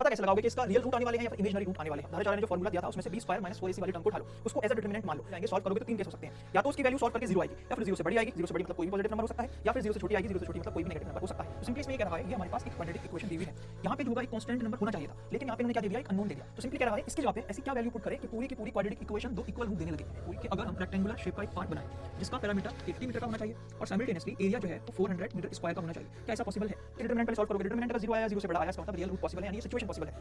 पता कैसे लगाओगे कि इसका रियल रूट आने वाले हैं या फिर इमेजिनरी रूट आने वाले हैं? धाराचार्य ने जो फॉर्मूला दिया था उसमें से b स्क्वायर माइनस 4ac वाली टर्म को उठा लो, उसको एज अ डिटरमिनेंट मान लो, जाएंगे सॉल्व करोगे तो तीन केस हो सकते हैं, या तो उसकी वैल्यू सॉल्व करके 0 आएगी, या फिर 0 से बड़ी आएगी, 0 से बड़ी मतलब कोई भी पॉजिटिव नंबर हो सकता है, या फिर 0 से छोटी आएगी, 0 से छोटी मतलब कोई भी नेगेटिव नंबर हो सकता है। तो सिंपली इसमें ये कह रहा है ये हमारे पास एक क्वाड्रेटिक इक्वेशन दी हुई है, यहाँ पे जो होगा एक कांस्टेंट नंबर होना चाहिए था, लेकिन यहाँ पे उन्होंने क्या दे दिया, एक अननोन दे दिया। तो सिंपली कह रहा है इसकी जगह पे ऐसी क्या वैल्यू पुट करें कि पूरी की पूरी क्वाड्रेटिक इक्वेशन दो इक्वल रूट देने लगे। पूरी के अगर हम रेक्टेंगुलर शेप का एक पार्ट बनाएं जिसका पैरामीटर 80 मीटर का होना चाहिए और साइमल्टेनियसली एरिया जो है वो 400 मीटर स्क्वायर का होना चाहिए, क्या ऐसा पॉसिबल है? डिटरमिनेंट पहले सॉल्व करोगे, डिटरमिनेंट अगर 0 आया, 0 से बड़ा आया, इसका मतलब रियल रूट पॉसिबल है, यानी ये सिचुएशन पॉसिबल है।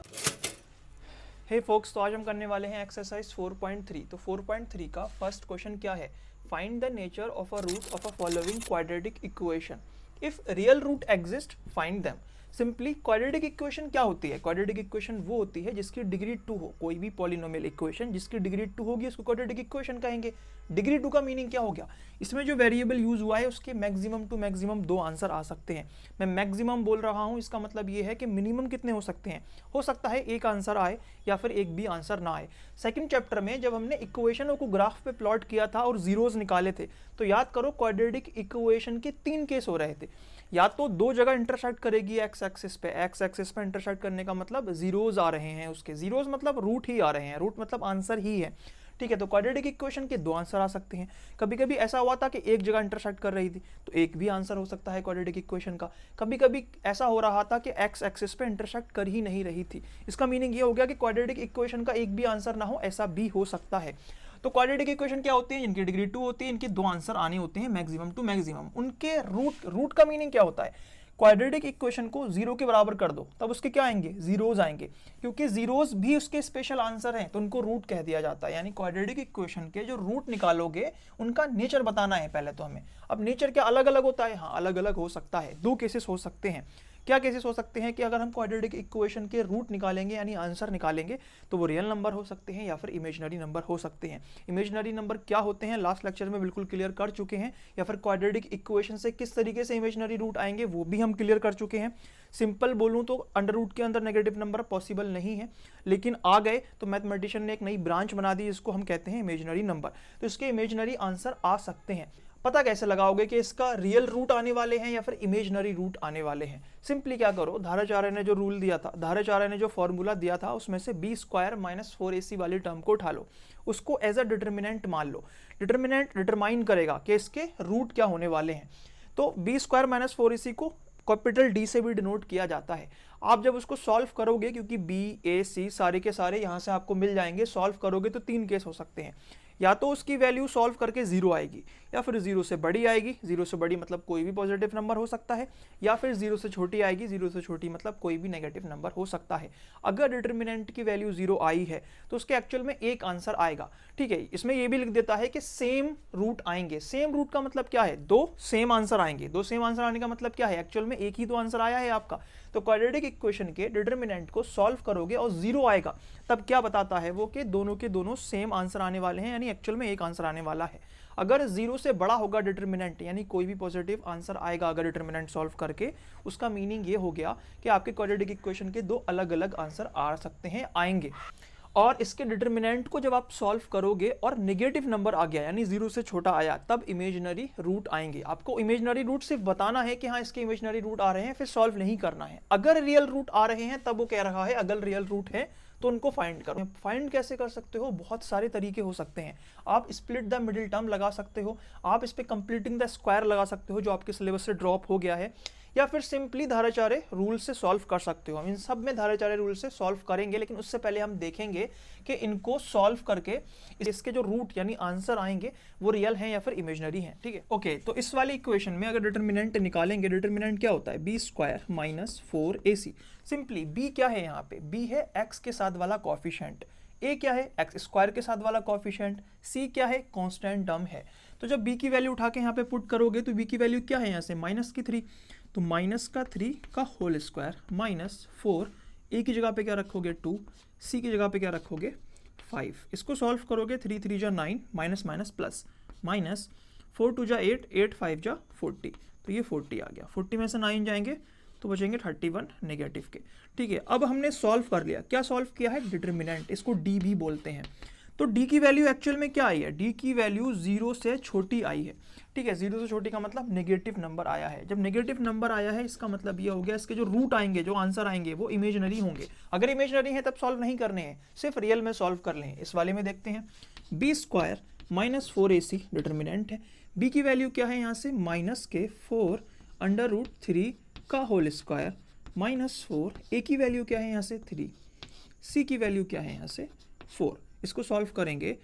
हे फोक्स, तो आज हम करने वाले हैं एक्सरसाइज 4.3। तो 4.3 का फर्स्ट क्वेश्चन क्या है? Find the nature of a root of a following quadratic equation, if real root exist find them. Simply quadratic equation क्या होती है? क्वाड्रेटिक इक्वेशन वो होती है जिसकी डिग्री 2 हो। कोई भी पॉलिनोमियल इक्वेशन जिसकी डिग्री 2 होगी उसको क्वाड्रेटिक इक्वेशन कहेंगे। डिग्री 2 का मीनिंग क्या हो गया? इसमें जो वेरिएबल यूज हुआ है उसके मैक्सिमम टू मैक्सिमम 2 आंसर आ सकते हैं। मैं मैक्सिमम बोल रहा हूँ, इसका मतलब ये है कि मिनिमम कितने हो सकते हैं? हो सकता है एक आंसर आए या फिर एक भी आंसर ना आए। सेकंड चैप्टर में जब हमने इक्वेशनों को ग्राफ पे प्लॉट किया था और जीरोस निकाले थे, तो याद करो क्वाड्रेटिक इक्वेशन के 3 केस हो रहे थे। या तो दो जगह इंटरसेक्ट करेगी एक्स एक्सिस पे इंटरसेक्ट करने का मतलब जीरोज आ रहे हैं, उसके जीरोज मतलब रूट ही आ रहे हैं, रूट मतलब आंसर ही है, ठीक है। तो क्वाड्रेटिक इक्वेशन के 2 आंसर आ सकते हैं। कभी कभी ऐसा हुआ था कि एक जगह इंटरसेक्ट कर रही थी तो एक भी आंसर हो सकता है क्वाड्रेटिक इक्वेशन का। कभी कभी ऐसा हो रहा था कि एक्स एक्सिस पे इंटरसेक्ट कर ही नहीं रही थी। इसका मीनिंग ये हो गया कि क्वाड्रेटिक इक्वेशन का एक भी आंसर ना हो, ऐसा भी हो सकता है। तो क्वाड्रेटिक इक्वेशन क्या होती है? इनकी डिग्री 2 होती है, इनके 2 आंसर आने होते हैं मैक्सिमम टू मैक्सिमम। उनके रूट का मीनिंग क्या होता है? क्वाड्रेटिक इक्वेशन को 0 के बराबर कर दो तब उसके क्या आएंगे? जीरोज आएंगे, क्योंकि जीरोज भी उसके स्पेशल आंसर हैं तो उनको रूट कह दिया जाता है। यानी क्वाड्रेटिक इक्वेशन के जो रूट निकालोगे उनका नेचर बताना है पहले तो हमें। अब नेचर क्या अलग अलग होता है? हाँ, अलग अलग हो सकता है। 2 केसेस हो सकते हैं। क्या केसेस हो सकते हैं? कि अगर हम क्वाड्रेटिक इक्वेशन के रूट निकालेंगे यानी आंसर निकालेंगे तो वो रियल नंबर हो सकते हैं या फिर इमेजिनरी नंबर हो सकते हैं। इमेजिनरी नंबर क्या होते हैं लास्ट लेक्चर में बिल्कुल क्लियर कर चुके हैं, या फिर क्वाड्रेटिक इक्वेशन से किस तरीके से इमेजिनरी रूट आएंगे वो भी हम क्लियर कर चुके हैं। सिंपल बोलूं तो अंडर रूट के अंदर नेगेटिव नंबर पॉसिबल नहीं है, लेकिन आ गए तो मैथमेटिशियन ने एक नई ब्रांच बना दी, इसको हम कहते हैं इमेजिनरी नंबर। तो इसके इमेजिनरी आंसर आ सकते हैं। पता कैसे लगाओगे कि इसका रियल रूट आने वाले हैं या फिर इमेजिनरी रूट आने वाले हैं? सिंपली क्या करो, धाराचार्य ने जो रूल दिया था, धाराचार्य ने जो फॉर्मूला दिया था उसमें से b स्क्वायर माइनस 4ac वाली टर्म को उठा लो, उसको एज अ डिटरमिनेंट मान लो। डिटरमिनेंट डिटरमाइन करेगा कि इसके रूट क्या होने वाले हैं। तो b स्क्वायर माइनस 4ac को कैपिटल D से भी डिनोट किया जाता है। आप जब उसको सॉल्व करोगे, क्योंकि B A C सारे के सारे यहाँ से आपको मिल जाएंगे, सॉल्व करोगे तो 3 केस हो सकते हैं। या तो उसकी वैल्यू सॉल्व करके 0 आएगी, या फिर 0 से बड़ी आएगी, 0 से बड़ी मतलब कोई भी पॉजिटिव नंबर हो सकता है, या फिर 0 से छोटी आएगी, 0 से छोटी मतलब कोई भी नेगेटिव नंबर हो सकता है। अगर डिटरमिनेंट की वैल्यू 0 आई है तो उसके एक्चुअल में एक आंसर आएगा, ठीक है। इसमें यह भी लिख देता है कि सेम रूट आएंगे। सेम रूट का मतलब क्या है? 2 सेम आंसर आएंगे। 2 सेम आंसर आने का मतलब क्या है? एक्चुअल में एक ही तो आंसर आया है आपका। तो क्वाड्रेटिक इक्वेशन के डिटरमिनेंट को सॉल्व करोगे और 0 आएगा, तब क्या बताता है वो कि दोनों के दोनों सेम आंसर आने वाले हैं, यानी एक्चुअल में एक आंसर आने वाला है। अगर 0 से बड़ा होगा डिटरमिनेंट, यानी कोई भी पॉजिटिव आंसर आएगा अगर डिटरमिनेंट सॉल्व करके, उसका मीनिंग ये हो गया कि आपके क्वाड्रेटिक इक्वेशन के 2 अलग अलग आंसर आ सकते हैं, आएंगे। और इसके डिटरमिनेंट को जब आप सॉल्व करोगे और नेगेटिव नंबर आ गया यानी 0 से छोटा आया, तब इमेजिनरी रूट आएंगे। आपको इमेजिनरी रूट सिर्फ बताना है कि हाँ इसके इमेजिनरी रूट आ रहे हैं, फिर सॉल्व नहीं करना है। अगर रियल रूट आ रहे हैं तब वो कह रहा है अगर रियल रूट है तो उनको फाइंड करो। फाइंड कैसे कर सकते हो? बहुत सारे तरीके हो सकते हैं। आप स्प्लिट द मिडिल टर्म लगा सकते हो, आप इस पे कंप्लीटिंग द स्क्वायर लगा सकते हो जो आपके सिलेबस से ड्रॉप हो गया है, या फिर सिंपली धाराचार्य रूल से सॉल्व कर सकते हो। हम इन सब में धाराचार्य रूल से सॉल्व करेंगे, लेकिन उससे पहले हम देखेंगे कि इनको सॉल्व करके इसके जो रूट यानी आंसर आएंगे वो रियल हैं या फिर इमेजिनरी हैं, ठीक है। ओके, तो इस वाली इक्वेशन में अगर डिटरमिनेंट निकालेंगे, डिटरमिनेंट क्या होता है? b square minus 4ac। Simply b क्या है यहाँ पे? b है x के साथ वाला कोएफिशिएंट, a क्या है? x स्क्वायर के साथ वाला कोएफिशिएंट, c क्या है? कांस्टेंट टर्म है। तो जब b की वैल्यू उठा के यहाँ पे पुट करोगे तो b की वैल्यू क्या है यहाँ से? माइनस की 3, तो माइनस का 3 का होल स्क्वायर माइनस 4, a की जगह पे क्या रखोगे? 2, c की जगह पे क्या रखोगे? 5। इसको सॉल्व करोगे 3 3 जा 9, माइनस माइनस प्लस, माइनस 4 2 जा 8, 8 5 जा 40, तो ये 40 आ गया। 40 में से 9 जाएंगे तो बचेंगे 31 नेगेटिव के, ठीक है। अब हमने सॉल्व कर लिया। क्या सॉल्व किया है? डिटरमिनेंट, इसको डी भी बोलते हैं। तो डी की वैल्यू एक्चुअल में क्या आई है, डी की वैल्यू 0 से छोटी आई है, ठीक है। 0 से छोटी का मतलब नेगेटिव नंबर आया है। जब नेगेटिव नंबर आया है इसका मतलब ये हो गया इसके जो रूट आएंगे, जो आंसर आएंगे वो इमेजिनरी होंगे। अगर इमेजिनरी है तब सॉल्व नहीं करने हैं, सिर्फ रियल में सॉल्व कर लें। इस वाले में देखते हैं B square minus 4ac determinant है। बी की वैल्यू क्या है यहाँ से, माइनस के 4 अंडर रूट 3 का होल स्क्वायर माइनस 4, ए की वैल्यू क्या है यहाँ से 3, सी की वैल्यू क्या है यहाँ से 4। इसको सॉल्व करेंगे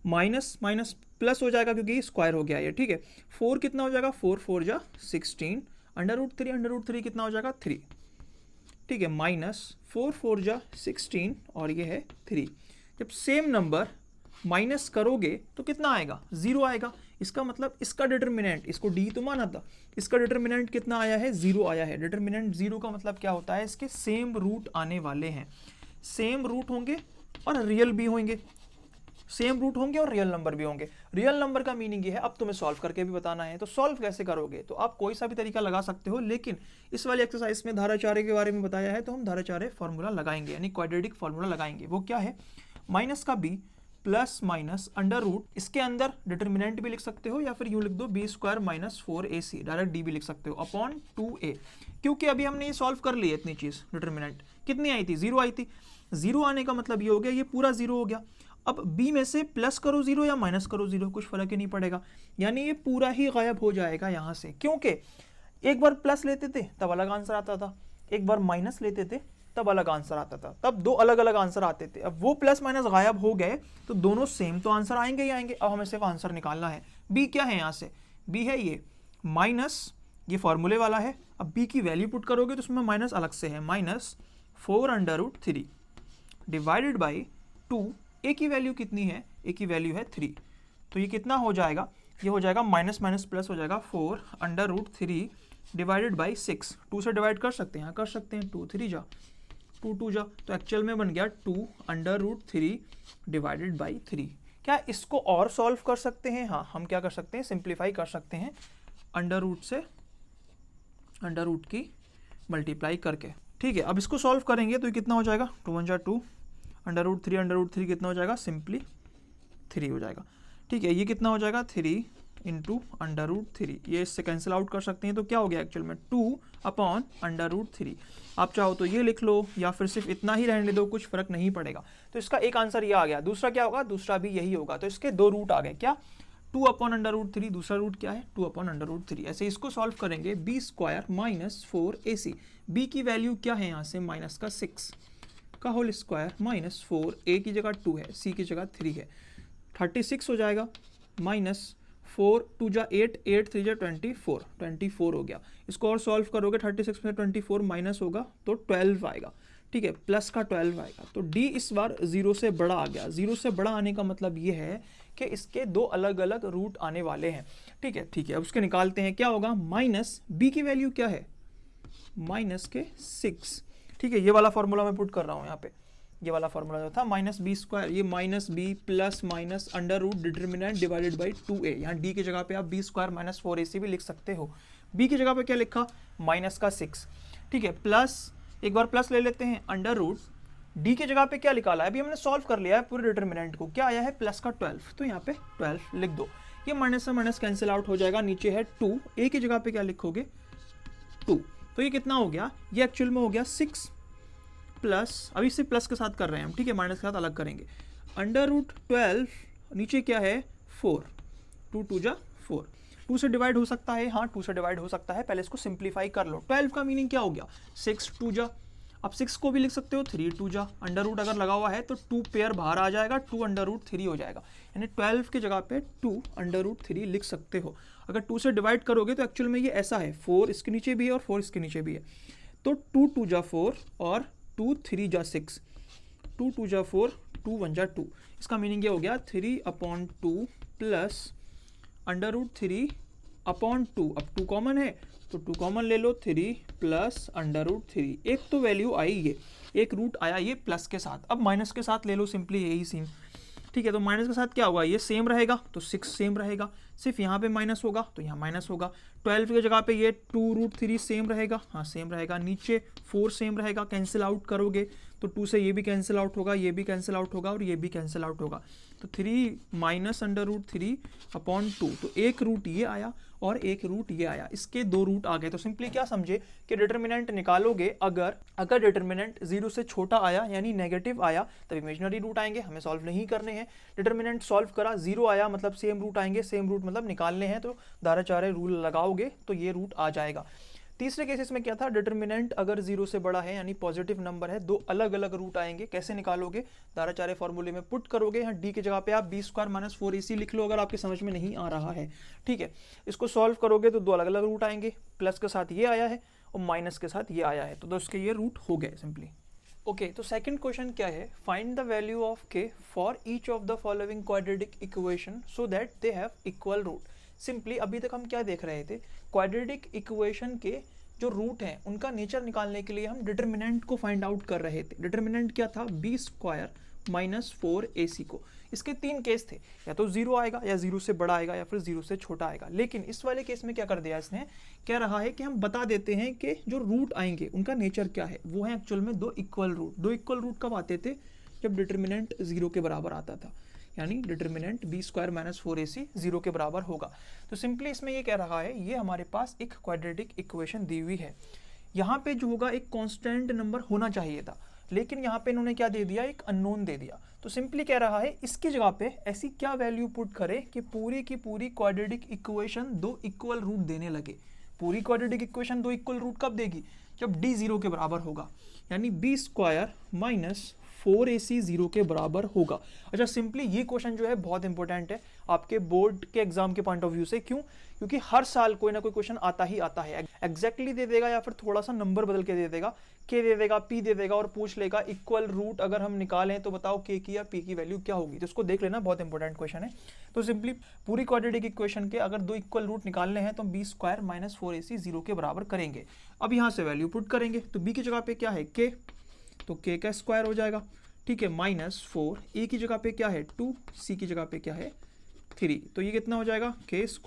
माइनस माइनस प्लस हो जाएगा क्योंकि स्क्वायर हो गया ये, ठीक है। 4 कितना हो जाएगा, 4 4 जा 16, अंडर रूट 3 कितना हो जाएगा 3, ठीक है, माइनस 4 4 जा 16 और ये है 3। जब सेम नंबर माइनस करोगे तो कितना आएगा, 0 आएगा। इसका मतलब इसका डिटर्मिनेंट, इसको डी तो माना था, इसका डिटर्मिनेंट कितना आया है, 0 आया है। डिटर्मिनेंट 0 का मतलब क्या होता है, इसके सेम रूट आने वाले हैं। सेम रूट होंगे और रियल भी होंगे, सेम रूट होंगे और रियल नंबर भी होंगे। रियल नंबर का मीनिंग ये है, अब तुम्हें सॉल्व करके भी बताना है। तो सॉल्व कैसे करोगे, तो आप कोई सा भी तरीका लगा सकते हो, लेकिन इस वाली एक्सरसाइज में धाराचार्य के बारे में बताया है तो हम धाराचार्य फॉर्मूला लगाएंगे, यानी क्वाड्रेटिक फॉर्मूला लगाएंगे। वो क्या है, माइनस का B plus minus under root, इसके अंदर डिटर्मिनेंट भी लिख सकते हो या फिर यूं लिख दो B square minus 4ac, direct D भी लिख सकते हो, अपॉन 2a। क्योंकि अभी हमने ये सॉल्व कर ली है इतनी चीज। डिटर्मिनेंट कितनी आई थी, 0 आई थी। 0 आने का मतलब ये हो गया ये पूरा 0 हो गया। अब b में से प्लस करो 0 या माइनस करो 0, कुछ फर्क ही नहीं पड़ेगा, यानी ये पूरा ही गायब हो जाएगा यहाँ से। क्योंकि एक बार प्लस लेते थे तब अलग आंसर आता था, एक बार माइनस लेते थे तब अलग आंसर आता था, तब दो अलग अलग आंसर आते थे। अब वो प्लस माइनस गायब हो गए तो दोनों सेम तो आंसर आएंगे ही आएंगे। अब हमें सिर्फ आंसर निकालना है। बी क्या है यहाँ से, बी है ये माइनस, ये फॉर्मूले वाला है। अब बी की वैल्यू पुट करोगे तो उसमें माइनस अलग से है, minus 4 under root 3 divided by 2। A की वैल्यू कितनी है, ए की वैल्यू है 3, तो ये कितना हो जाएगा, ये हो जाएगा माइनस माइनस प्लस हो जाएगा 4 अंडर रूट 3 डिवाइडेड बाई 6। 2 से डिवाइड कर सकते हैं, हाँ कर सकते हैं, 2 3 जा 2 2 जा, तो एक्चुअल में बन गया 2 अंडर रूट 3 डिवाइडेड बाई 3। क्या इसको और सॉल्व कर सकते हैं, हाँ हम क्या कर सकते हैं, सिंप्लीफाई कर सकते हैं अंडर रूट से अंडर रूट की मल्टीप्लाई करके, ठीक है। अब इसको सॉल्व करेंगे तो ये कितना हो जाएगा, 2 1 जा 2 अंडर रूट 3 कितना हो जाएगा, सिंपली 3 हो जाएगा, ठीक है। ये कितना हो जाएगा 3 इंटू अंडर रूट 3, ये इससे कैंसिल आउट कर सकते हैं। तो क्या हो गया एक्चुअल में 2 अपॉन अंडर रूट 3। आप चाहो तो ये लिख लो या फिर सिर्फ इतना ही रहने दो, कुछ फर्क नहीं पड़ेगा। तो इसका एक आंसर ये आ गया। दूसरा क्या होगा, दूसरा भी यही होगा। तो इसके 2 रूट आ गए, क्या 2 अपॉन अंडर रूट 3, दूसरा रूट क्या है 2 अपॉन अंडर रूट 3। ऐसे इसको सॉल्व करेंगे, B square minus 4ac, B की वैल्यू क्या है यहाँ से माइनस का 6 का होल स्क्वायर माइनस 4, ए की जगह 2 है, सी की जगह 3 है, 36 हो जाएगा, माइनस 4 2 जा 8 8 3 जा 24 हो गया। इसको और सॉल्व करोगे 36 में 24 माइनस होगा तो 12 आएगा, ठीक है, प्लस का 12 आएगा। तो डी इस बार 0 से बड़ा आ गया। 0 से बड़ा आने का मतलब ये है कि इसके 2 अलग अलग रूट आने वाले हैं, ठीक है, ठीक है। अब उसके निकालते हैं, क्या होगा, माइनस बी की वैल्यू क्या है, माइनस के 6, ठीक है। ये वाला फॉर्मूला मैं पुट कर रहा हूँ यहाँ पे, ये वाला फॉर्मूला जो था माइनस बी स्क्वायर, ये minus B plus minus under root determinant divided by 2a। यहाँ डी की जगह पे आप बी स्क्वायर माइनस 4ac भी लिख सकते हो। बी की जगह पे क्या लिखा, माइनस का 6, ठीक है, प्लस एक बार प्लस ले लेते हैं अंडर रूट, डी की जगह पे क्या निकाला है, अभी हमने सॉल्व कर लिया है पूरे डिटर्मिनेंट को, क्या आया है प्लस का 12, तो यहाँ पे 12 लिख दो। ये माइनस से माइनस कैंसिल आउट हो जाएगा, नीचे है 2, ए की जगह पे क्या लिखोगे 2, तो ये कितना हो गया, ये एक्चुअल में हो गया 6 प्लस, अभी से प्लस के साथ कर रहे हैं हम, ठीक है, माइनस के साथ अलग करेंगे, अंडर रूट 12, नीचे क्या है 4, 2 2 जा 4, 2 से डिवाइड हो सकता है, हाँ 2 से डिवाइड हो सकता है, पहले इसको सिंप्लीफाई कर लो। 12 का मीनिंग क्या हो गया, 6 2 जा, अब 6 को भी लिख सकते हो 3 2 जा, अंडर रूट अगर लगा हुआ है तो 2 पेयर बाहर आ जाएगा, 2 अंडर रूट 3 हो जाएगा, यानी 12 की जगह पे 2 अंडर रूट 3 लिख सकते हो। अगर 2 से डिवाइड करोगे तो एक्चुअल में ये ऐसा है, 4 इसके नीचे भी है और 4 इसके नीचे भी है, तो 2 2 जा 4 और 2 3 जा 6, 2 2 जा 4 2 1 जा 2, इसका मीनिंग ये हो गया 3 upon 2 plus under root 3 upon 2, अब 2 कॉमन है तो 2 कॉमन ले लो, 3 प्लस अंडर रूट 3, एक तो वैल्यू आई ये, एक रूट आया ये प्लस के साथ, अब माइनस के साथ ले लो सिंपली, यही सीन, ठीक है। तो माइनस के साथ क्या होगा, ये सेम रहेगा तो 6 सेम रहेगा, सिर्फ यहाँ पे माइनस होगा तो यहाँ माइनस होगा, 12 की जगह पे ये 2 रूट 3 सेम रहेगा, हाँ सेम रहेगा, नीचे 4 सेम रहेगा, कैंसिल आउट करोगे तो 2 से ये भी कैंसिल आउट होगा, ये भी कैंसिल आउट होगा और ये भी कैंसिल आउट होगा। तो 3 माइनस अंडर रूट 3/2, तो एक रूट ये आया और एक रूट ये आया, इसके दो रूट आ गए। तो सिंपली क्या समझे कि डिटर्मिनेंट निकालोगे, अगर डिटर्मिनेंट 0 से छोटा आया यानी नेगेटिव आया तब इमेजिनरी रूट आएंगे, हमें सॉल्व नहीं करने हैं। डिटर्मिनेंट सॉल्व करा, 0 आया मतलब सेम रूट आएंगे, सेम रूट मतलब निकालने हैं, तो धाराचार्य रूल लगाओगे तो ये रूट आ जाएगा। तीसरे केसेस में क्या था, डिटर्मिनेंट अगर 0 से बड़ा है यानी पॉजिटिव नंबर है, दो अलग अलग रूट आएंगे, कैसे निकालोगे, धाराचार्य फॉर्मूले में पुट करोगे। यहाँ डी की जगह पे आप b² - 4ac लिख लो अगर आपके समझ में नहीं आ रहा है, ठीक है। इसको सॉल्व करोगे तो दो अलग अलग रूट आएंगे, प्लस के साथ ये आया है और माइनस के साथ ये आया है, तो दोस्तों ये रूट हो गए सिंपली। ओके, तो सेकंड क्वेश्चन क्या है, find the value of k for each of the following quadratic equation so that they have equal root. Simply अभी तक हम क्या देख रहे थे, क्वाड्रेटिक इक्वेशन के जो रूट हैं उनका नेचर निकालने के लिए हम डिटर्मिनेंट को फाइंड आउट कर रहे थे। डिटर्मिनेंट क्या था, b² - 4ac को। इसके तीन केस थे, या तो 0 आएगा या 0 से बड़ा आएगा या फिर 0 से छोटा आएगा। लेकिन इस वाले केस में क्या कर दिया इसने, कह रहा है कि हम बता देते हैं कि जो रूट आएंगे उनका नेचर क्या है, वो है एक्चुअल में दो इक्वल रूट। दो इक्वल रूट कब आते थे, जब डिटर्मिनेंट 0 के बराबर आता था, यानी डिटर्मिनेंट b² - 4ac 0 के बराबर होगा। तो सिंपली इसमें ये कह रहा है, ये हमारे पास एक क्वाड्रेटिक इक्वेशन दी हुई है, यहाँ पे जो होगा एक कांस्टेंट नंबर होना चाहिए था, लेकिन यहाँ पे इन्होंने क्या दे दिया, एक अननोन दे दिया। तो सिंपली कह रहा है इसकी जगह पे ऐसी क्या वैल्यू पुट करें कि पूरी की पूरी क्वाड्रेटिक इक्वेशन दो इक्वल रूट देने लगे। पूरी क्वाड्रेटिक इक्वेशन दो इक्वल रूट कब देगी, जब d 0 के बराबर होगा, यानी b² - 4ac 0 के बराबर होगा। अच्छा, सिंपली ये क्वेश्चन जो है बहुत इंपॉर्टेंट है आपके बोर्ड के एग्जाम के पॉइंट ऑफ व्यू से। क्यों, क्योंकि हर साल कोई ना कोई क्वेश्चन आता ही आता है, एग्जैक्टली दे देगा या फिर थोड़ा सा नंबर बदल के दे देगा, k दे देगा, p दे देगा और पूछ लेगा इक्वल रूट अगर हम निकालें तो बताओ k की या p की वैल्यू क्या होगी। तो इसको देख लेना, बहुत इंपॉर्टेंट क्वेश्चन है। तो सिंपली पूरी क्वाड्रेटिक इक्वेशन के अगर दो इक्वल रूट निकालने हैं तो b² - 4ac 0 के बराबर करेंगे। अब यहाँ से वैल्यू पुट करेंगे, तो b की जगह पे क्या है k, तो k का स्क्वायर हो जाएगा, ठीक है, -4, a की जगह पे क्या है 2, c की जगह पे क्या है 3, तो ये कितना हो जाएगा k² -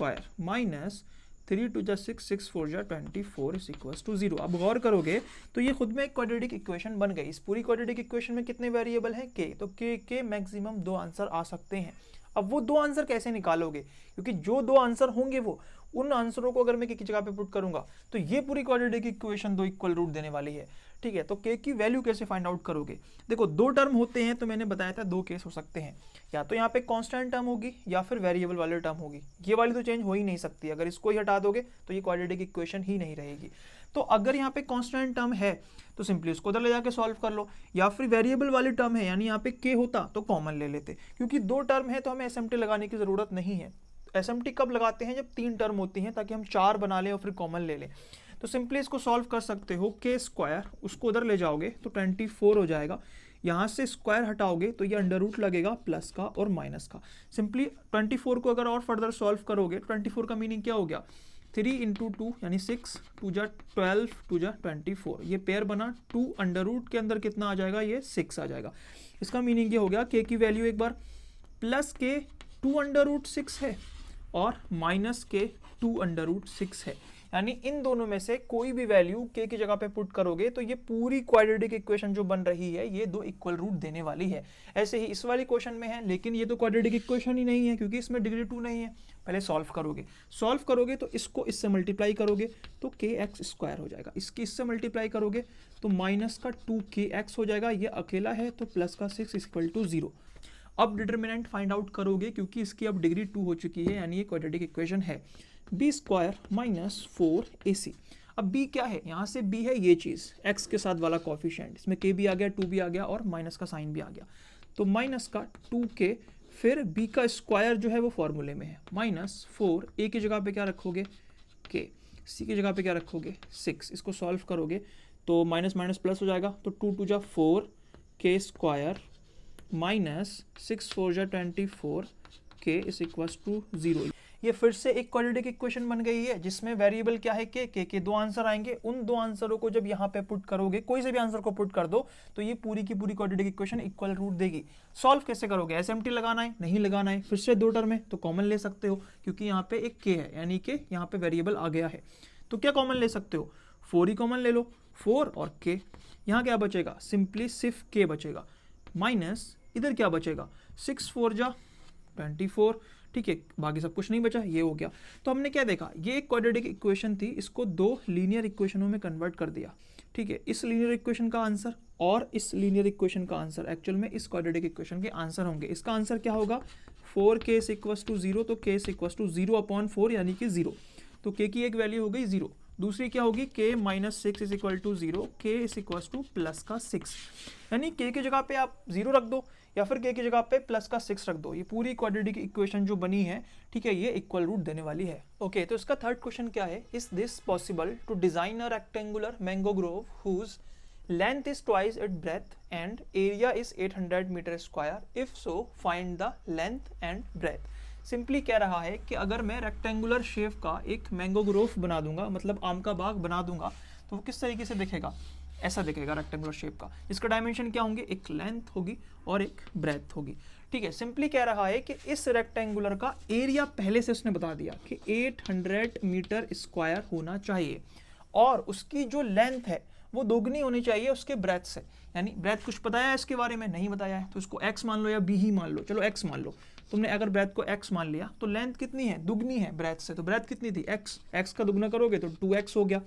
3 2 6 6 4 24 = 0। अब गौर करोगे तो ये खुद में एक क्वाड्रेटिक इक्वेशन बन गई। इस पूरी क्वाड्रेटिक इक्वेशन में कितने वेरिएबल हैं, k, तो k के मैक्सिमम दो आंसर आ सकते हैं। अब वो दो आंसर कैसे निकालोगे, क्योंकि जो दो आंसर होंगे वो उन आंसरों को अगर मैं k की जगह पे पुट करूंगा तो ये पूरी क्वाड्रेटिक इक्वेशन दो इक्वल रूट देने वाली है, ठीक है। तो k की वैल्यू कैसे फाइंड आउट करोगे, देखो दो टर्म होते हैं तो मैंने बताया था दो केस हो सकते हैं, या तो यहाँ पे कांस्टेंट टर्म होगी या फिर वेरिएबल वाली टर्म होगी। ये वाली तो चेंज हो ही नहीं सकती, अगर इसको ही हटा दोगे तो ये क्वाड्रेटिक इक्वेशन ही नहीं रहेगी। तो अगर यहाँ पे कांस्टेंट टर्म है तो सिंपली उसको उधर ले जाके सॉल्व कर लो, या फिर वेरिएबल वाली टर्म है यानी यहाँ पे k होता तो कॉमन ले लेते, क्योंकि दो टर्म है तो हमें एसएमटी लगाने की जरूरत नहीं है। एसएमटी कब लगाते हैं, जब तीन टर्म होती हैं, ताकि हम 4 बना लें और फिर कॉमन ले लें। तो सिंपली इसको सॉल्व कर सकते हो, k², उसको उधर ले जाओगे तो 24 हो जाएगा, यहाँ से स्क्वायर हटाओगे तो ये अंडर रूट लगेगा प्लस का और माइनस का। सिंपली 24 को अगर और फर्दर सॉल्व करोगे, 24 का मीनिंग क्या हो गया, 3 × 2 यानी 6, 2 × 12, 2 × 24, ये पेयर बना, 2 अंडर रूट के अंदर कितना आ जाएगा, ये 6 आ जाएगा। इसका मीनिंग ये हो गया k की वैल्यू एक बार प्लस के 2√6 है और माइनस के 2√6 है, यानी इन दोनों में से कोई भी वैल्यू k की जगह पे पुट करोगे तो ये पूरी क्वाड्रेटिक इक्वेशन जो बन रही है ये दो इक्वल रूट देने वाली है। ऐसे ही इस वाली क्वेश्चन में है, लेकिन ये तो क्वाड्रेटिक इक्वेशन ही नहीं है क्योंकि इसमें डिग्री 2 नहीं है। पहले सॉल्व करोगे तो इसको इससे मल्टीप्लाई करोगे तो kx² हो जाएगा, इससे मल्टीप्लाई करोगे तो माइनस का 2kx हो जाएगा, ये अकेला है तो प्लस का 6 = 0। अब डिटर्मिनेंट फाइंड आउट करोगे क्योंकि इसकी अब डिग्री 2 हो चुकी है, यानी ये क्वाड्रेटिक इक्वेशन है b² - 4ac। अब b क्या है, यहाँ से b है ये चीज़ x के साथ वाला कॉफिशिएंट, इसमें k भी आ गया, 2 भी आ गया और माइनस का साइन भी आ गया, तो माइनस का 2k, फिर b का स्क्वायर जो है वो फॉर्मूले में है -4, a की जगह पे क्या रखोगे k, c की जगह पे क्या रखोगे 6। इसको सॉल्व करोगे तो माइनस माइनस प्लस हो जाएगा, तो 2 × 4 k² -6 4 × 24 k = 0। ये फिर से एक क्वाड्रेटिक इक्वेशन बन गई है जिसमें वेरिएबल क्या है k के दो आंसर आएंगे। उन दो आंसरों को जब यहाँ पे पुट करोगे, कोई से भी आंसर को पुट कर दो तो ये पूरी की पूरी क्वाड्रेटिक इक्वेशन इक्वल रूट देगी। सॉल्व कैसे करोगे, एसएमटी लगाना है, नहीं लगाना है, फिर से दो टर्म है तो कॉमन ले सकते हो क्योंकि यहाँ पे एक k है, यानी कि यहाँ पे वेरिएबल आ गया है। तो क्या कॉमन ले सकते हो, 4 ही कॉमन ले लो, 4 और k, यहाँ क्या बचेगा, सिंपली सिर्फ k बचेगा, माइनस इधर क्या बचेगा, 6 4 जा 24, ठीक है, बाकी सब कुछ नहीं बचा, ये हो गया। तो हमने क्या देखा, ये एक क्वाड्रेटिक इक्वेशन थी, इसको दो लीनियर इक्वेशनों में कन्वर्ट कर दिया, ठीक है। इस लीनियर इक्वेशन का आंसर और इस लीनियर इक्वेशन का आंसर एक्चुअल में इस क्वाड्रेटिक इक्वेशन के आंसर होंगे। इसका आंसर क्या होगा, 4k इज इक्वल्स टू 0, तो k इज इक्वल्स टू 0/4 यानी कि 0, तो k की एक वैल्यू हो गई 0। दूसरी क्या होगी, k minus 6 is equal to 0, k is equals to plus का 6, यानी k की जगह पे आप 0 रख दो या फिर k की जगह पे प्लस का 6 रख दो। ये पूरी क्वाड्रेटिक इक्वेशन जो बनी है, ठीक है, ये इक्वल रूट देने वाली है। ओके, तो इसका थर्ड क्वेश्चन क्या है, is this possible to design a rectangular mango grove whose length is twice its breadth and area is 800 meter square, if so find the length and breadth। Simply कह रहा है कि अगर मैं रेक्टेंगुलर शेप का एक मैंगो ग्रोव बना दूंगा, मतलब आम का बाग बना दूंगा, तो वो किस तरीके से दिखेगा, ऐसा दिखेगा रेक्टेंगुलर शेप का। इसका डायमेंशन क्या होंगे, एक लेंथ होगी और एक ब्रेथ होगी, ठीक है। सिंपली कह रहा है कि इस रेक्टेंगुलर का एरिया पहले से उसने बता दिया कि 800 मीटर स्क्वायर होना चाहिए और उसकी जो लेंथ है वो दोगुनी होनी चाहिए उसके ब्रेथ से, यानी ब्रेथ कुछ बताया है इसके बारे में, नहीं बताया है, तो इसको x मान लो या b ही मान लो, चलो x मान लो। तुमने अगर ब्रेथ को x मान लिया तो लेंथ कितनी है, दुगनी है ब्रेथ से, तो ब्रेथ कितनी थी x का दुगना करोगे तो 2x हो गया,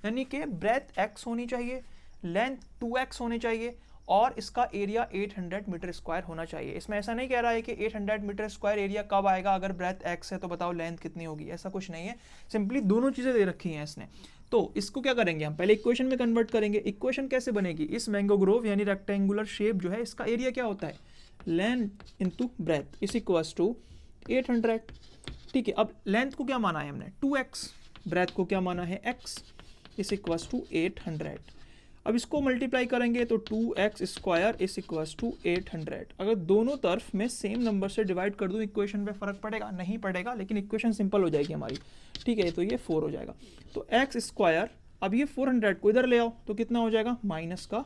यानी कि ब्रेथ x होनी चाहिए, लेंथ 2x होनी चाहिए और इसका एरिया 800 मीटर स्क्वायर होना चाहिए। इसमें ऐसा नहीं कह रहा है कि 800 मीटर स्क्वायर एरिया कब आएगा, अगर ब्रेथ x है तो बताओ लेंथ कितनी होगी, ऐसा कुछ नहीं है, सिंपली दोनों चीज़ें दे रखी हैं इसने। तो इसको क्या करेंगे, हम पहले इक्वेशन में कन्वर्ट करेंगे। इक्वेशन कैसे बनेगी, इस मैंगो ग्रोव यानी रेक्टेंगुलर शेप जो है, इसका एरिया क्या होता है, length into breadth is equals to 800, ठीक है। अब लेंथ को क्या माना है हमने 2x, ब्रेथ को क्या माना है x, इज इक्वल्स टू 800। अब इसको मल्टीप्लाई करेंगे तो 2x square is equals to 800। अगर दोनों तरफ मैं सेम नंबर से डिवाइड कर दूं, इक्वेशन पे फर्क पड़ेगा, नहीं पड़ेगा, लेकिन इक्वेशन सिंपल हो जाएगी हमारी, ठीक है। तो ये 4 हो जाएगा, तो x स्क्वायर, अब ये 400 को इधर ले आओ तो कितना हो जाएगा, माइनस का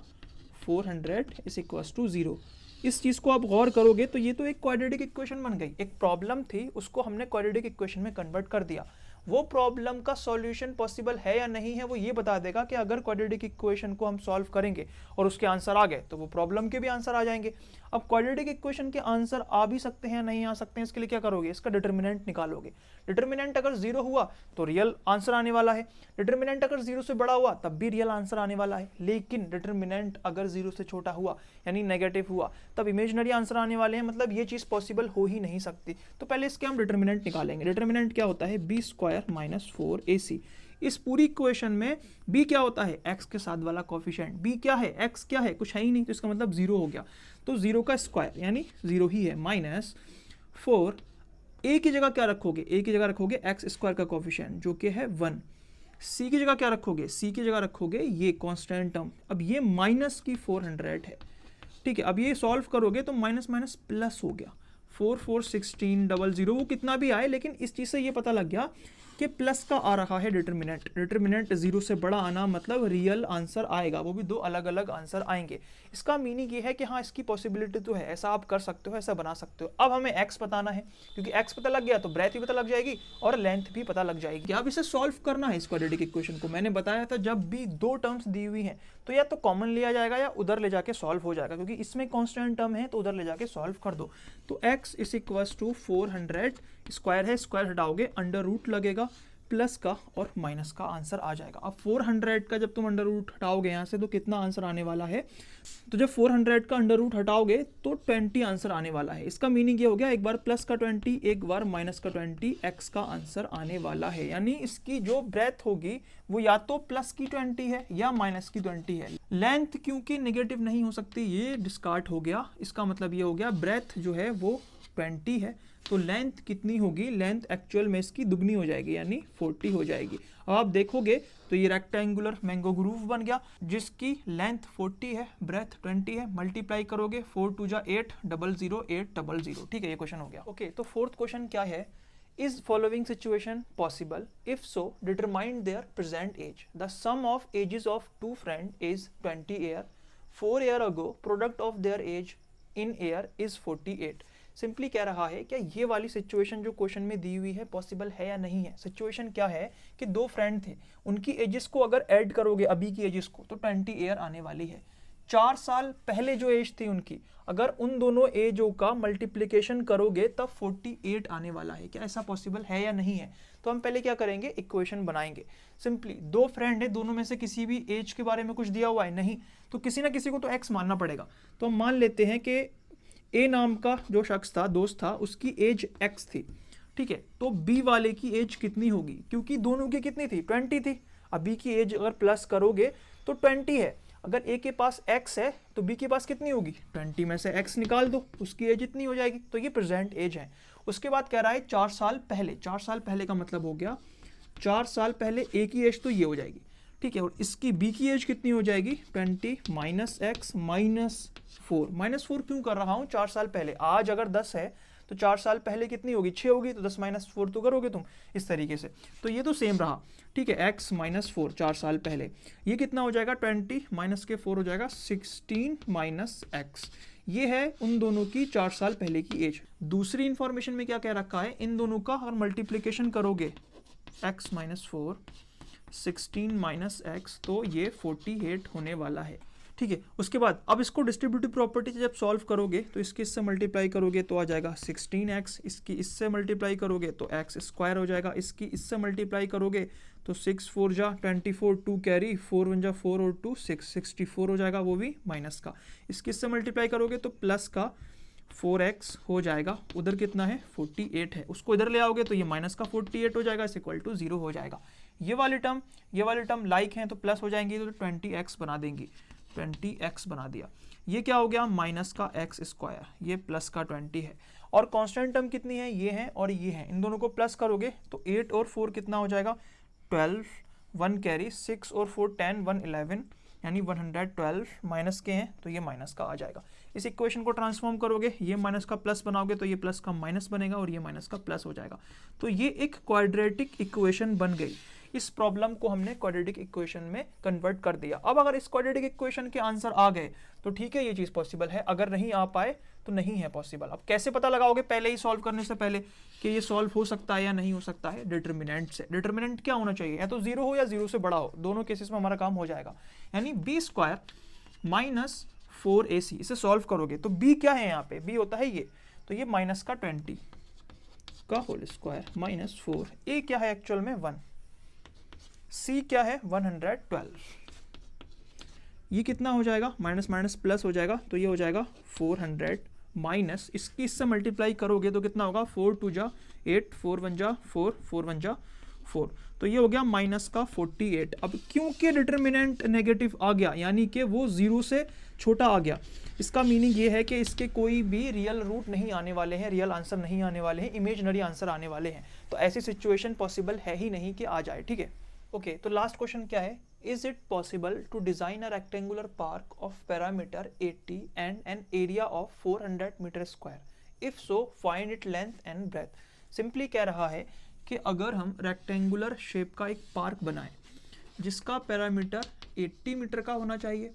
400 इज इक्वल्स टू 0। इस चीज़ को आप गौर करोगे तो ये तो एक क्वाड्रेटिक इक्वेशन बन गई, एक प्रॉब्लम थी उसको हमने क्वाड्रेटिक इक्वेशन में कन्वर्ट कर दिया। वो प्रॉब्लम का सॉल्यूशन पॉसिबल है या नहीं है वो ये बता देगा कि अगर क्वाड्रेटिक इक्वेशन को हम सॉल्व करेंगे और उसके आंसर आ गए तो वो प्रॉब्लम के भी आंसर आ जाएंगे। अब क्वाड्रेटिक इक्वेशन के आंसर आ भी सकते हैं नहीं आ सकते हैं, इसके लिए क्या करोगे, इसका डिटर्मिनेंट निकालोगे। डिटर्मिनेंट अगर 0 हुआ तो रियल आंसर आने वाला है, डिटर्मिनेंट अगर 0 से बड़ा हुआ तब भी रियल आंसर आने वाला है, लेकिन डिटर्मिनेंट अगर 0 से छोटा हुआ यानी नेगेटिव हुआ तब इमेजिनरी आंसर आने वाले हैं, मतलब ये चीज़ पॉसिबल हो ही नहीं सकती। तो पहले इसके हम डिटर्मिनेंट निकालेंगे। डिटर्मिनेंट क्या होता है, b स्क्वायर माइनस 4ac। इस पूरी इक्वेशन में b क्या होता है, x के साथ वाला कोफिशिएंट, b क्या है, x क्या है, कुछ है ही नहीं, तो इसका मतलब 0 हो गया, तो 0 का स्क्वायर यानी 0 ही है, माइनस 4, a की जगह क्या रखोगे, a की जगह रखोगे x स्क्वायर का कोफिशिएंट जो कि है 1, c की जगह क्या रखोगे, c की जगह रखोगे ये कांस्टेंट टर्म, अब ये माइनस की 400 है, ठीक है। अब ये सॉल्व करोगे तो माइनस माइनस प्लस हो गया, 4 4 16 00, वो कितना भी आए, लेकिन इस चीज़ से ये पता लग गया कि प्लस का आ रहा है डिटर्मिनेंट। डिटर्मिनेंट 0 से बड़ा आना मतलब रियल आंसर आएगा, वो भी दो अलग अलग आंसर आएंगे। इसका मीनिंग ये है कि हाँ इसकी पॉसिबिलिटी तो है, ऐसा आप कर सकते हो, ऐसा बना सकते हो। अब हमें x बताना है, क्योंकि x पता लग गया तो ब्रेथ भी पता लग जाएगी और लेंथ भी पता लग जाएगी। अब इसे सॉल्व करना है इस क्वाड्रेटिक इक्वेशन को। मैंने बताया था जब भी दो टर्म्स दी हुई हैं तो या तो कॉमन लिया जाएगा या उधर ले जाके सॉल्व हो जाएगा, क्योंकि इसमें कांस्टेंट टर्म है तो उधर ले जाके सॉल्व कर दो। तो x is equals to 400, square है, स्क्वायर हटाओगे अंडर रूट लगेगा, प्लस का और माइनस का आंसर आ जाएगा। अब 400 का जब तुम अंडर रूट हटाओगे यहाँ से तो कितना आंसर आने वाला है, तो जब 400 का अंडर रूट हटाओगे तो 20 आंसर आने वाला है। इसका मीनिंग ये हो गया, एक बार प्लस का 20 एक बार माइनस का 20, x का आंसर आने वाला है। यानी इसकी जो ब्रेथ होगी वो या तो प्लस की 20 है या माइनस की 20 है। लेंथ क्योंकि नेगेटिव नहीं हो सकती, ये डिस्कार्ड हो गया। इसका मतलब ये हो गया ब्रेथ जो है वो 20 है, तो लेंथ कितनी होगी, लेंथ एक्चुअल में इसकी दुगनी हो जाएगी यानी 40 हो जाएगी। अब आप देखोगे तो ये रेक्टेंगुलर मैंगो ग्रूव बन गया जिसकी लेंथ 40 है, ब्रेथ 20 है। मल्टीप्लाई करोगे 4 2 जा 8 00 8 00, ठीक है, ये क्वेश्चन हो गया। ओके, तो फोर्थ क्वेश्चन क्या है, is following situation possible, if so determine their present age. The sum of ages of two friend is 20 year, 4 year ago product of their age in year is 48। Simply कह रहा है क्या ये वाली situation जो question में दी हुई है पॉसिबल है या नहीं है। सिचुएशन क्या है कि दो फ्रेंड थे, उनकी एजेस को अगर ऐड करोगे अभी की एजेस को तो 20 ईयर आने वाली है। 4 साल पहले जो एज थी उनकी, अगर उन दोनों एजों का मल्टीप्लिकेशन करोगे तब 48 आने वाला है। क्या ऐसा पॉसिबल है या नहीं है? तो हम पहले क्या करेंगे, इक्वेशन बनाएंगे। सिंपली दो फ्रेंड है, दोनों में से किसी भी एज के बारे में कुछ दिया हुआ है नहीं, तो किसी ना किसी को तो एक्स मानना पड़ेगा। तो हम मान लेते हैं कि ए नाम का जो शख्स था, दोस्त था, उसकी एज एक्स थी, ठीक है। तो बी वाले की एज कितनी होगी, क्योंकि दोनों की कितनी थी, 20 थी। अभी की एज अगर प्लस करोगे तो 20 है। अगर ए के पास x है तो b के पास कितनी होगी, 20 में से x निकाल दो, उसकी एज इतनी हो जाएगी। तो ये प्रेजेंट एज है। उसके बाद कह रहा है 4 साल पहले। 4 साल पहले का मतलब हो गया 4 साल पहले a की एज तो ये हो जाएगी, ठीक है। और इसकी b की एज कितनी हो जाएगी, 20 माइनस एक्स माइनस 4। माइनस 4 क्यों कर रहा हूँ, 4 साल पहले। आज अगर 10 है तो 4 साल पहले कितनी होगी, 6 होगी, तो 10 माइनस 4 तो करोगे तुम इस तरीके से। तो ये तो सेम रहा, ठीक है। x माइनस 4 4 साल पहले, ये कितना हो जाएगा, 20 माइनस के 4 हो जाएगा 16 माइनस एक्स। ये है उन दोनों की 4 साल पहले की एज। दूसरी इंफॉर्मेशन में क्या कह रखा है, इन दोनों का अगर मल्टीप्लीकेशन करोगे x माइनस 4 16 माइनस एक्स तो ये 48 होने वाला है, ठीक है। उसके बाद अब इसको डिस्ट्रीब्यूटिव प्रॉपर्टी से जब सॉल्व करोगे तो इसके इससे मल्टीप्लाई करोगे तो आ जाएगा 16x, इसकी इससे मल्टीप्लाई करोगे तो x स्क्वायर हो जाएगा, इसकी इससे मल्टीप्लाई करोगे तो 6 4 जा 24, 2 कैरी, 4 1 जा 4 और 2 6, 64 हो जाएगा, वो भी माइनस का। इसके इससे मल्टीप्लाई करोगे तो प्लस का 4x हो जाएगा, उधर कितना है 48 है, उसको इधर ले आओगे तो ये माइनस का 48 हो जाएगा, इस इक्वल टू 0 हो जाएगा। ये वाली टर्म लाइक हैं तो प्लस हो जाएंगी, तो 20x बना देंगी, 20x बना दिया। ये क्या हो गया, माइनस का x स्क्वायर, ये प्लस का 20 है। और कांस्टेंट टर्म कितनी है, ये है और ये है, इन दोनों को प्लस करोगे तो 8 और 4 कितना हो जाएगा, 12, 1 कैरी, 6 और 4 10, 1 11, यानी 112 माइनस के हैं तो ये माइनस का आ जाएगा। इस इक्वेशन को ट्रांसफॉर्म करोगे, ये माइनस का प्लस बनाओगे तो ये प्लस का माइनस बनेगा और ये माइनस का प्लस हो जाएगा। तो ये एक क्वाड्रेटिक इक्वेशन बन गई। इस प्रॉब्लम को हमने क्वाड्रेटिक इक्वेशन में कन्वर्ट कर दिया। अब अगर इस क्वाड्रेटिक इक्वेशन के आंसर आ गए तो ठीक है, ये चीज़ पॉसिबल है, अगर नहीं आ पाए तो नहीं है पॉसिबल। अब कैसे पता लगाओगे, पहले ही सॉल्व करने से पहले कि ये सॉल्व हो सकता है या नहीं हो सकता है, डिटर्मिनेंट से। डिटर्मिनेंट क्या होना चाहिए, या तो 0 हो या 0 से बड़ा हो, दोनों केसेस में हमारा काम हो जाएगा। यानी बी स्क्वायर माइनस 4ac, इसे सॉल्व करोगे तो b क्या है, यहाँ पे b होता है ये, तो ये माइनस का 20 का होल स्क्वायर माइनस 4, a क्या है एक्चुअल में 1, c क्या है 112, ये कितना हो जाएगा, माइनस माइनस प्लस हो जाएगा, तो ये हो जाएगा 400 माइनस, इसकी इससे मल्टीप्लाई करोगे तो कितना होगा, 4 2 जा 8, 4 1 जा 4, 4 1 जा 4, तो ये हो गया माइनस का 48। अब क्योंकि डिटर्मिनेंट नेगेटिव आ गया, यानी कि वो 0 से छोटा आ गया, इसका मीनिंग ये है कि इसके कोई भी रियल रूट नहीं आने वाले हैं, रियल आंसर नहीं आने वाले हैं, इमेजिनरी आंसर आने वाले हैं। तो ऐसी सिचुएशन पॉसिबल है ही नहीं कि आ जाए, ठीक है। ओके, तो लास्ट क्वेश्चन क्या है, is it possible to design a rectangular park of parameter 80 and an area of 400 metre square, if so find it length and breadth. Simply कह रहा है कि अगर हम रेक्टेंगुलर शेप का एक पार्क बनाएं जिसका पैरामीटर 80 मीटर का होना चाहिए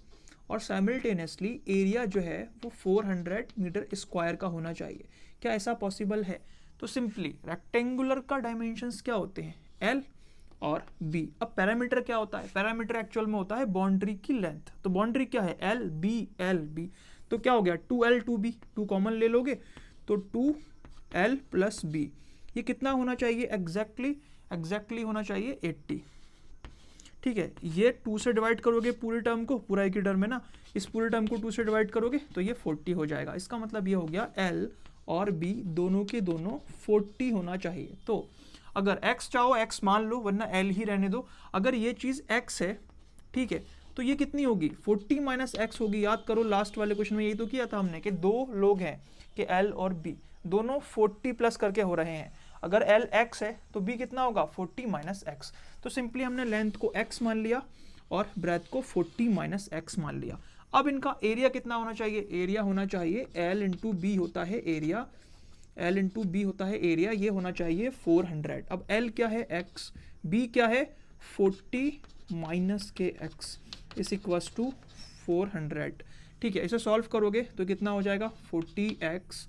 और साइमल्टेनियसली एरिया जो है वो 400 मीटर स्क्वायर का होना चाहिए, क्या ऐसा पॉसिबल है? तो सिंपली रेक्टेंगुलर का डायमेंशंस क्या होते हैं, L और B। अब पैरामीटर क्या होता है, पैरामीटर एक्चुअल में होता है बाउंड्री की लेंथ। तो बाउंड्री क्या है, LB, तो क्या हो गया 2L 2B, 2 कॉमन ले लोगे तो 2L प्लस B, ये कितना होना चाहिए, एग्जैक्टली होना चाहिए 80, ठीक है। ये 2 से डिवाइड करोगे पूरे टर्म को, पूरा एक ही टर्म है ना, इस पूरे टर्म को 2 से डिवाइड करोगे तो ये 40 हो जाएगा। इसका मतलब ये हो गया L और B दोनों के दोनों 40 होना चाहिए। तो अगर x चाहो x मान लो, वरना L ही रहने दो। अगर ये चीज़ x है, ठीक है, तो ये कितनी होगी, 40 माइनस एक्स होगी। याद करो लास्ट वाले क्वेश्चन में यही तो किया था हमने कि दो लोग हैं कि L और B दोनों 40 प्लस करके हो रहे हैं। अगर L x है तो B कितना होगा, 40 माइनस एक्स। तो सिंपली हमने लेंथ को x मान लिया और ब्रेथ को 40 माइनस एक्स मान लिया। अब इनका एरिया कितना होना चाहिए, एरिया होना चाहिए L इंटू बी होता है एरिया, L इंटू बी होता है एरिया, ये होना चाहिए 400। अब L क्या है x, B क्या है 40 माइनस के x इस इक्वल्स टू 400, ठीक है। इसे सॉल्व करोगे तो कितना हो जाएगा 40x,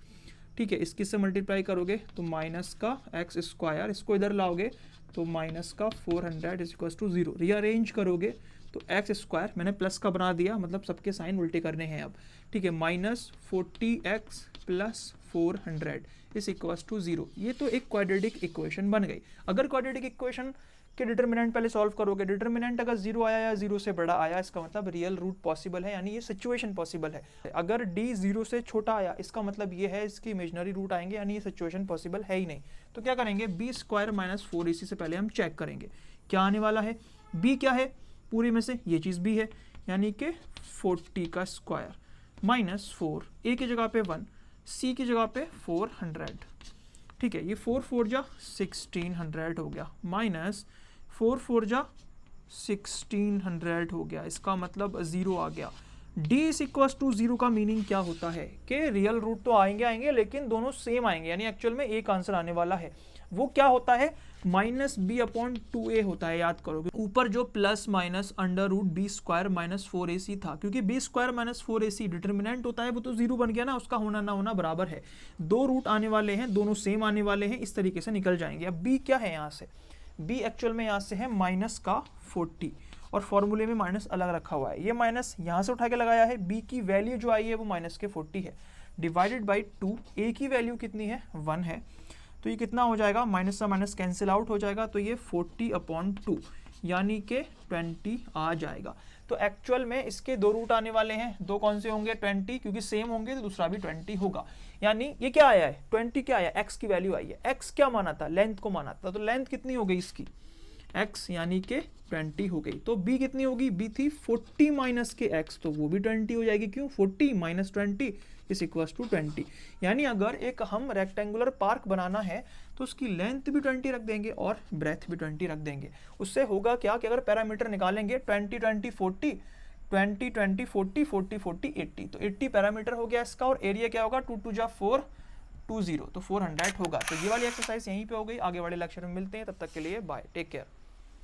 ठीक है, इसकी से मल्टीप्लाई करोगे तो माइनस का एक्स स्क्वायर, इसको इधर लाओगे तो माइनस का 400 इज इक्वल टू 0। रीअरेंज करोगे तो एक्स स्क्वायर, मैंने प्लस का बना दिया, मतलब सबके साइन उल्टे करने हैं अब, ठीक है, minus 40x plus 400 is equal to 0। ये तो एक क्वाड्रेटिक इक्वेशन बन गई। अगर क्वाड्रेटिक इक्वेशन के डिटर्मिनेंट पहले सॉल्व करोगे, डिटर्मिनेंट अगर 0 आया या 0 से बड़ा आया, इसका मतलब रियल रूट पॉसिबल है, यानी ये सिचुएशन पॉसिबल है। अगर d 0 से छोटा आया, इसका मतलब ये है इसकी इमेजिनरी रूट आएंगे, यानी ये सिचुएशन पॉसिबल है ही नहीं। तो क्या करेंगे, b स्क्वायर माइनस 4ac से पहले हम चेक करेंगे क्या आने वाला है। b क्या है पूरी में से, ये चीज़ b है, यानी कि 40 का स्क्वायर माइनस 4, a की जगह पे 1, c की जगह पे 400, ठीक है, ये 4 4 जा 1600 हो गया, माइनस 4 4 जा 1600 हो गया, इसका मतलब 0 आ गया। d इज इक्वल टू 0 का मीनिंग क्या होता है कि रियल रूट तो आएंगे लेकिन दोनों सेम आएंगे, यानी एक्चुअल में एक आंसर आने वाला है। वो क्या होता है, माइनस बी अपॉन 2a होता है, याद करोगे। ऊपर जो plus minus under root B square minus 4ac था, क्योंकि B square minus 4ac determinant होता है, वो तो 0 बन गया ना, उसका होना ना होना बराबर है। दो रूट आने वाले हैं, दोनों सेम आने वाले हैं, इस तरीके से निकल जाएंगे। अब b क्या है यहाँ से, b एक्चुअल में यहाँ से है माइनस का 40, और फॉर्मूले में माइनस अलग रखा हुआ है, ये माइनस यहाँ से उठा के लगाया है। b की वैल्यू जो आई है वो माइनस के 40 है, डिवाइडेड बाई 2, a की वैल्यू कितनी है 1 है, तो ये कितना हो जाएगा, माइनस का माइनस कैंसिल आउट हो जाएगा, तो ये 40 अपॉन 2 यानी कि 20 आ जाएगा। तो एक्चुअल में इसके दो रूट आने वाले हैं, दो कौन से होंगे 20, क्योंकि सेम होंगे तो दूसरा भी 20 होगा। यानी ये क्या आया है 20 क्या आया, x की वैल्यू आई है। x क्या माना था, लेंथ को माना था, तो लेंथ कितनी हो गई इसकी x यानी कि 20 हो गई। तो b कितनी होगी, b थी 40 माइनस के x, तो वो भी 20 हो जाएगी। क्यों, 40 माइनस 20 इज इक्वल टू 20। यानी अगर एक हम रेक्टेंगुलर पार्क बनाना है तो उसकी लेंथ भी 20 रख देंगे और ब्रेथ भी 20 रख देंगे। उससे होगा क्या कि अगर पैरामीटर निकालेंगे 20 20 40, 20 20 40 40 40 80, तो 80 पैरामीटर हो गया इसका, और एरिया क्या होगा 2 2 जा 4 20, तो 400 होगा। तो ये वाली एक्सरसाइज यहीं पे हो गई। आगे वाले लेक्चर में मिलते हैं, तब तक के लिए बाय, टेक केयर।